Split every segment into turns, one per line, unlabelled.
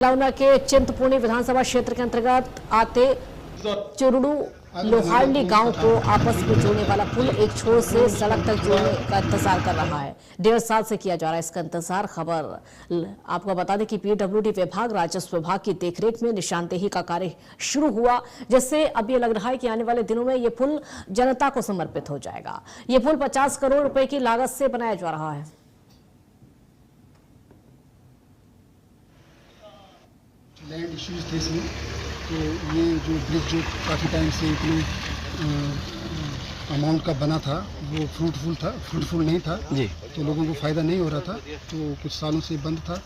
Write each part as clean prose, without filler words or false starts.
लौना के चिंतपूर्णी विधानसभा क्षेत्र के अंतर्गत आते चुरडू लोहारली गांव को आपस में जोड़ने वाला पुल एक छोर से सड़क तक जोड़ने का इंतजार कर रहा है। 1.5 साल से किया जा रहा है इसका इंतजार। खबर आपको बता दें कि पीडब्ल्यूडी विभाग राजस्व विभाग की देखरेख में निशानदेही का कार्य शुरू हुआ, जिससे अब ये लग रहा है कि आने वाले दिनों में ये पुल जनता को समर्पित हो जाएगा। ये पुल 50 करोड़ रुपए की लागत से बनाया जा रहा है।
लैंड इश्यूज थे इसमें, तो ये जो ब्रिज जो काफ़ी टाइम से इतनी अमाउंट का बना था वो फ्रूटफुल नहीं था जी। तो लोगों को फ़ायदा नहीं हो रहा था, तो कुछ सालों से बंद था।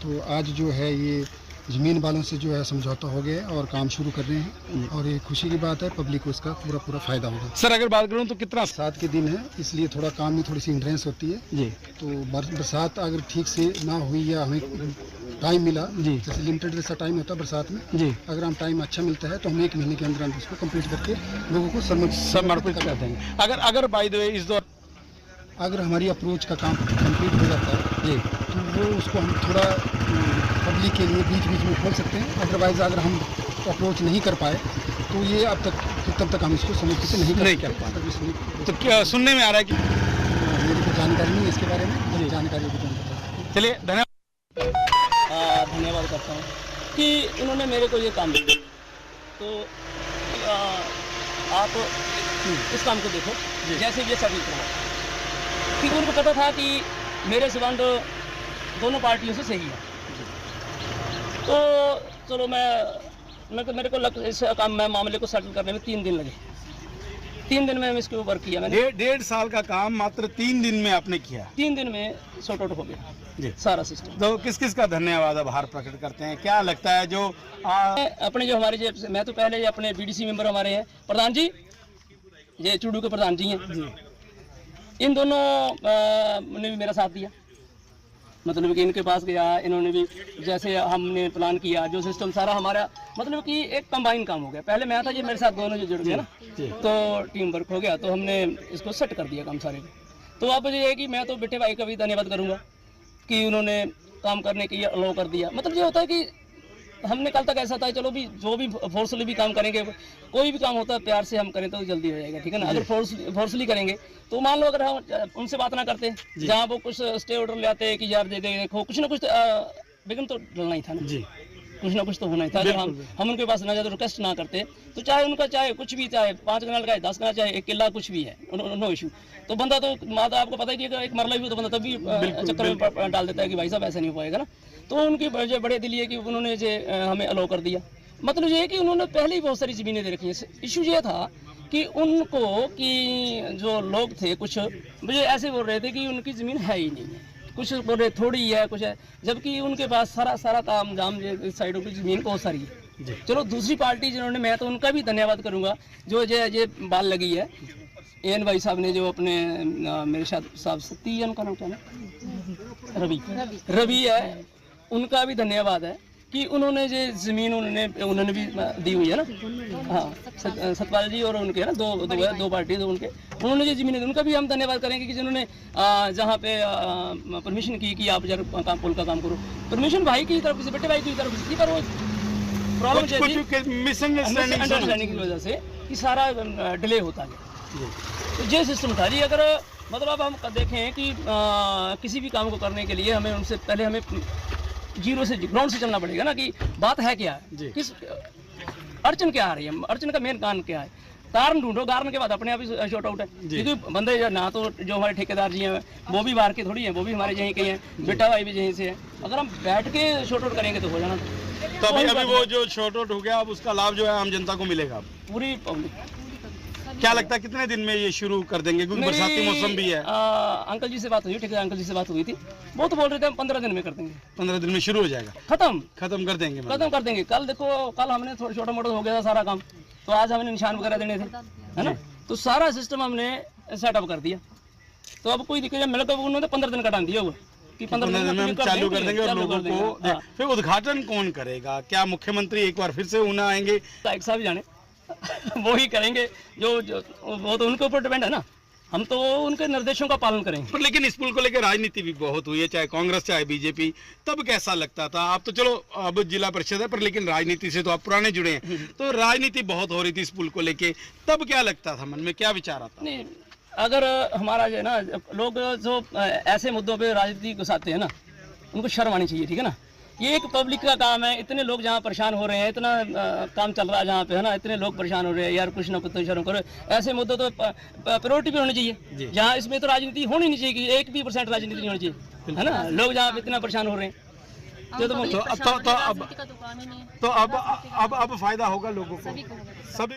तो आज जो है ये ज़मीन वालों से जो है समझौता हो गया और काम शुरू कर रहे हैं और ये खुशी की बात है, पब्लिक को इसका पूरा फ़ायदा होगा।
सर अगर बात करूँ तो कितना
बरसात के दिन है, इसलिए थोड़ा काम में थोड़ी सी हिंड्रेंस होती है जी। तो बरसात अगर ठीक से ना हुई या हमें टाइम मिला जी, जैसे लिमिटेड जैसा टाइम होता है बरसात में जी, अगर हम टाइम अच्छा मिलता है तो हम 1 महीने के अंदर उसको कंप्लीट करके लोगों को समर्पित कर देंगे।
अगर बाय द वे इस दौर
अगर हमारी अप्रोच का काम कंप्लीट हो जाता है जी, तो वो उसको हम थोड़ा पब्लिक के लिए बीच में खोल सकते हैं। अदरवाइज अगर हम अप्रोच नहीं कर पाए तो ये तब तक हम इसको समर्पित नहीं कर पाए।
तो क्या सुनने में आ रहा है कि
मेरी को जानकारी नहीं है इसके बारे में, जानकारी
चलिए
धन्यवाद करता हूँ कि इन्होंने मेरे को ये काम दिया। तो आप इस काम को देखो जैसे ये सभी तरह कि उनको पता था कि मेरे संबंध दोनों पार्टियों से सही है, तो चलो मेरे को इस काम में मामले को सेटल करने में 3 दिन लगे। 3 दिन में इसके ऊपर किया मैंने।
1.5 साल का काम मात्र 3 दिन में आपने किया।
3 दिन में सॉर्ट आउट हो गया जी सारा सिस्टम।
तो किस का धन्यवाद आभार प्रकट करते हैं? क्या लगता है जो
अपने जो हमारे मैं तो पहले अपने बीडीसी मेंबर हमारे हैं प्रधान जी, ये चुड़ू के प्रधान जी हैं जी, इन दोनों ने भी मेरा साथ दिया। मतलब कि इनके पास गया, इन्होंने भी जैसे हमने प्लान किया, जो सिस्टम सारा हमारा मतलब कि एक कंबाइन काम हो गया। पहले मैं था, ये मेरे साथ दोनों जो जुड़ गए ना, तो टीम वर्क हो गया, तो हमने इसको सेट कर दिया काम सारे को। तो अब ये है कि मैं तो बेटे भाई का भी धन्यवाद करूँगा कि उन्होंने काम करने के लिए अलाउ कर दिया। मतलब ये होता है कि हमने कल तक ऐसा था, चलो भी जो भी फोर्सली भी काम करेंगे, कोई भी काम होता है प्यार से हम करें तो जल्दी हो जाएगा, ठीक है ना। अगर फोर्सली करेंगे तो मान लो अगर हम उनसे बात ना करते, जहाँ वो कुछ स्टे ऑर्डर ले आते कि यार देखो कुछ ना कुछ विघ्न तो डलना ही था ना जी, कुछ ना कुछ तो होना ही था। अगर हम उनके पास ना जाते, रिक्वेस्ट ना करते, तो चाहे उनका चाहे कुछ भी, चाहे 5 कनाल का 10 कनाल, चाहे 1 किला, कुछ भी है, नो इशू। तो बंदा तो माता आपको पता है कि अगर एक मरला भी तो बंदा तभी चक्कर में डाल देता है कि भाई साहब ऐसा नहीं हो पाएगा ना। तो उनकी जो बड़े दिल है कि उन्होंने जो हमें अलाउ कर दिया। मतलब ये है कि उन्होंने पहले ही बहुत सारी ज़मीनें दे रखी हैं। इशू ये था कि उनको कि जो लोग थे कुछ मुझे ऐसे बोल रहे थे कि उनकी ज़मीन है ही नहीं है, कुछ बोल रहे थोड़ी है, कुछ है, जबकि उनके पास सारा काम जाम इस साइडों की ज़मीन बहुत सारी है। चलो दूसरी पार्टी जिन्होंने, मैं तो उनका भी धन्यवाद करूँगा जो ये बाल लगी है, एन भाई साहब ने जो अपने मेरे साथ सती है, उनका नाम क्या है, रवि है, उनका भी धन्यवाद है कि उन्होंने जो ज़मीन उन्होंने भी दी हुई है ना। हाँ, सतपाल जी और उनके है ना, दो पार्टी तो उन्होंने जो ज़मीन दी, उनका भी हम धन्यवाद करेंगे कि जिन्होंने जहाँ पे परमिशन की कि आप जरा पुल का काम करो। परमिशन भाई की तरफ से, बेटे भाई की तरफ से, पर वो प्रॉब्लम मिसअंडरस्टैंडिंग की वजह से कि सारा डिले होता है। तो ये सिस्टम था जी। अगर मतलब हम देखें कि किसी भी काम को करने के लिए हमें उनसे पहले हमें जीरो से, ग्राउंड से चलना पड़ेगा ना, कि बात है क्या है, किस अड़चन क्या आ रही है, अड़चन का मेन कारण क्या है, कारण ढूंढो, कारण के बाद अपने आप ही शॉर्ट आउट है। क्योंकि बंदे ना तो जो हमारे ठेकेदार जी हैं वो भी बाहर के थोड़ी हैं, वो भी हमारे यहीं के हैं, बेटा भाई भी यहीं से है। अगर हम बैठ के शॉर्ट आउट करेंगे तो हो जाना।
तो अभी वो जो शॉर्ट आउट हो गया, अब उसका लाभ जो है आम जनता को मिलेगा,
पूरी पब्लिक।
क्या लगता है कितने दिन में ये शुरू कर देंगे, क्योंकि बरसाती मौसम भी है?
अंकल जी से बात हुई, ठेकेदार अंकल जी से बात हुई थी, वो तो बोल रहे थे हम 15 दिन में कर देंगे।
15 दिन में शुरू हो जाएगा, खत्म कर देंगे। कल देखो, कल हमने थोड़ा छोटा मोटा हो गया था सारा काम, तो आज हमने निशान वगैरह देने थे, है ना, तो सारा सिस्टम हमने सेटअप कर दिया। तो अब कोई दिक्कत मिला तो उन्होंने 15 दिन का टाइम दिया हुआ कि 15 दिन में हम चालू कर देंगे। और लोगों को फिर उद्घाटन कौन करेगा? क्या मुख्यमंत्री एक बार फिर से ऊना आएंगे?
साहब जाने वो ही करेंगे, जो वो तो उनके ऊपर डिपेंड है ना।
हम तो उनके निर्देशों का पालन करेंगे।
पर लेकिन इस पुल को लेकर राजनीति भी बहुत हुई है, चाहे कांग्रेस चाहे बीजेपी। तब कैसा लगता था? आप तो चलो अब जिला परिषद है, पर लेकिन राजनीति से तो आप पुराने जुड़े हैं, तो राजनीति बहुत हो रही थी इस पुल को लेके। तब क्या लगता था मन में, क्या विचार आता?
नहीं, अगर हमारा जो है ना, लोग जो ऐसे मुद्दों पे राजनीति घुसाते हैं ना, उनको शर्म आनी चाहिए, ठीक है ना। ये एक पब्लिक का काम है, इतने लोग जहाँ परेशान हो रहे हैं, इतना काम चल रहा है जहाँ पे, है ना, इतने लोग परेशान हो रहे हैं यार, कुछ ना कुछ तो शर्म करो। ऐसे मुद्दों तो प्रायोरिटी पे होनी चाहिए, जहाँ इसमें तो राजनीति होनी नहीं चाहिए कि 1% राजनीति नहीं होनी चाहिए, है ना। लोग जहाँ पे इतना परेशान हो रहे हैं तो
अब फायदा होगा लोगों को, सभी